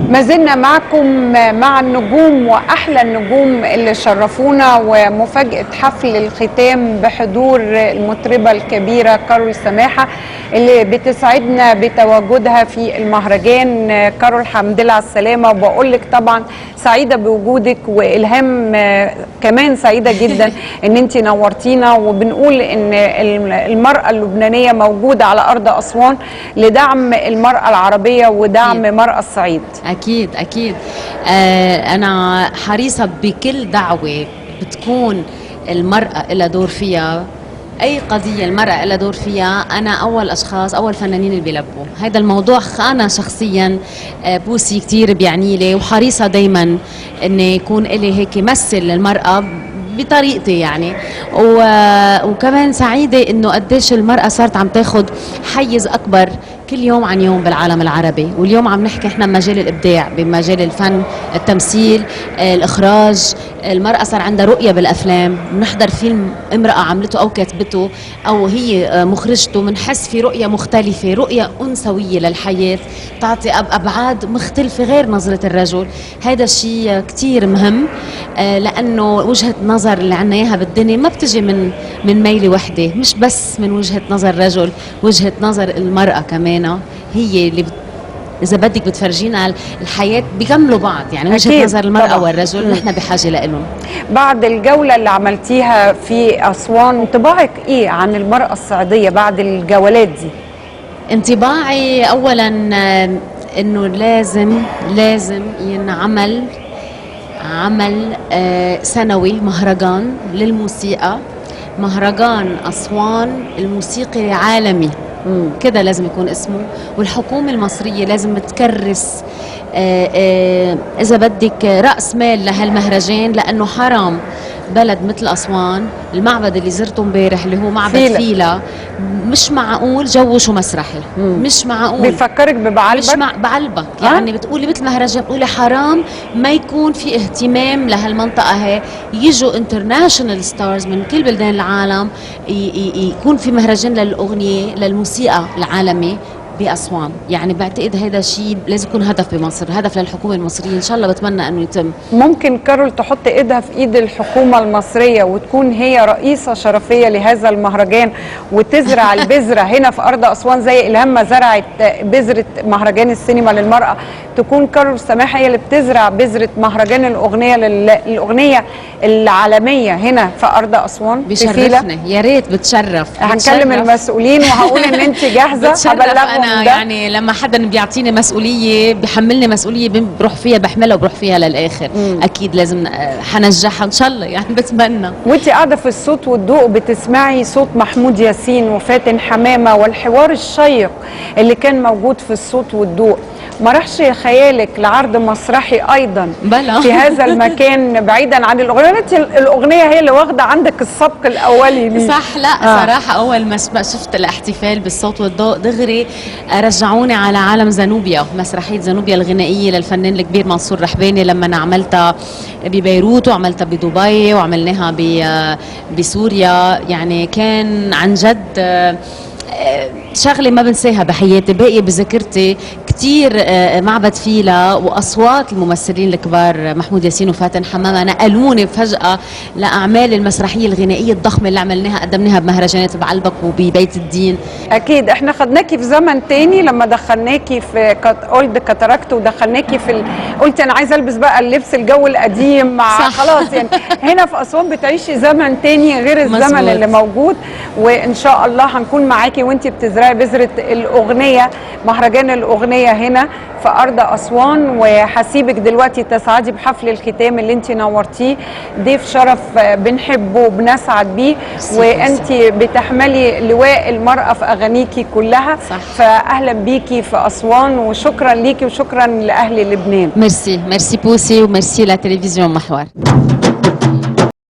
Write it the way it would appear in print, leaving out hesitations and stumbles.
ما زلنا معكم مع النجوم وأحلى النجوم اللي شرفونا، ومفاجأة حفل الختام بحضور المطربة الكبيرة كارول سماحة اللي بتسعدنا بتواجدها في المهرجان. كارول الحمد لله على السلامة، وبقول لك طبعا سعيدة بوجودك، وإلهام كمان سعيدة جدا ان انت نورتينا، وبنقول ان المرأة اللبنانية موجودة على أرض أسوان لدعم المرأة العربية ودعم مرأة الصعيد. أكيد أكيد. أنا حريصة بكل دعوة بتكون المرأة لها دور فيها، أي قضية المرأة لها دور فيها، أنا أول أشخاص أول فنانين اللي بيلبوا هذا الموضوع. أنا شخصيا بوسي كتير بيعني لي، وحريصة دايما إن يكون إلي هيك مثل للمرأة بطريقتي يعني. وكمان سعيدة إنه قديش المرأة صارت عم تاخد حيز أكبر كل يوم عن يوم بالعالم العربي. واليوم عم نحكي احنا بمجال الابداع، بمجال الفن، التمثيل، الاخراج. المرأة صار عندها رؤية بالافلام، بنحضر فيلم امرأة عملته او كاتبته او هي مخرجته، بنحس في رؤية مختلفة، رؤية انثوية للحياة تعطي ابعاد مختلفة غير نظرة الرجل. هذا الشيء كتير مهم، لانه وجهة نظر اللي عنا اياها بالدنيا ما بتجي من ميلة وحدة، مش بس من وجهة نظر رجل، وجهة نظر المرأة كمان هي اللي إذا بدك بتفرجينا الحياة بيكملوا بعض يعني. وجهة نظر المرأة طبعا والرجل نحن بحاجة لهم. بعد الجولة اللي عملتيها في أسوان، انطباعك إيه عن المرأة الصعيدية بعد الجولات دي؟ انطباعي أولا إنه لازم ينعمل عمل سنوي، مهرجان للموسيقى، مهرجان أسوان الموسيقي عالمي كده لازم يكون اسمه. والحكومة المصرية لازم تكرس إذا بدك رأس مال لهالمهرجان، لأنه حرام بلد مثل أسوان، المعبد اللي زرته امبارح اللي هو معبد فيلا، مش معقول جوشه مسرحي، مش معقول. بيفكرك ببعلبك؟ مش بعلبك يعني بتقولي مثل مهرجان، بتقولي حرام ما يكون في اهتمام لهالمنطقة هي. يجوا انترناشونال ستارز من كل بلدان العالم، يكون في مهرجان للأغنية للموسيقى العالمي بأسوان. يعني بعتقد هذا شيء لازم يكون هدف بمصر، هدف للحكومة المصرية، إن شاء الله بتمنى أنه يتم. ممكن كارول تحط إيدها في إيد الحكومة المصرية وتكون هي رئيسة شرفية لهذا المهرجان، وتزرع البذرة هنا في أرض أسوان زي إلهام ما زرعت بذرة مهرجان السينما للمرأة، تكون كارول سماحة هي اللي بتزرع بذرة مهرجان الأغنية العالمية هنا في أرض أسوان. بشرفنا، يا ريت بتشرف. هنكلم المسؤولين وهقول إن أنت جاهزة. هبلغهم يعني لما حدا بيعطيني مسؤولية بحملني مسؤولية بروح فيها، بحملها وبروح فيها للآخر. أكيد لازم حنجحها إن شاء الله يعني، بتمنى. وانت قاعدة في الصوت والضوء بتسمعي صوت محمود ياسين وفاتن حمامة والحوار الشيق اللي كان موجود في الصوت والضوء، ما راحش خيالك لعرض مسرحي ايضا بلا في هذا المكان بعيدا عن الاغنيه؟ انت الاغنيه هي اللي واخده عندك السبق الاولي ليه. صح. لا صراحه اول ما شفت الاحتفال بالصوت والضوء دغري رجعوني على عالم زانوبيا، مسرحيه زانوبيا الغنائيه للفنان الكبير منصور رحباني، لما انا عملتها ببيروت وعملتها بدبي وعملناها بسوريا. يعني كان عن جد شغله ما بنساها بحياتي، باقيه بذاكرتي كتير. معبد فيلا واصوات الممثلين الكبار محمود ياسين وفاتن حمامه نقلوني فجاه لاعمال المسرحيه الغنائيه الضخمه اللي عملناها، قدمناها بمهرجانات بعلبك وببيت الدين. اكيد احنا خدناكي في زمن تاني لما دخلناكي في اولد كاتاراكت، ودخلناكي في قلتي انا عايزه البس بقى اللبس الجو القديم مع خلاص يعني. هنا في اسوان بتعيشي زمن تاني غير الزمن مزبوط اللي موجود، وان شاء الله هنكون معاكي وانتي بتزرعي بذره الاغنيه، مهرجان الاغنيه هنا في أرض أسوان. وهسيبك دلوقتي تسعدي بحفل الختام اللي انت نورتيه، ضيف شرف بنحبه وبنسعد بيه، وانت بتحملي لواء المرأة في أغانيكي كلها. صح. فأهلا بيكي في أسوان، وشكرا ليكي وشكرا لأهل لبنان. ميرسي بوسي، وميرسي لتلفزيون محور.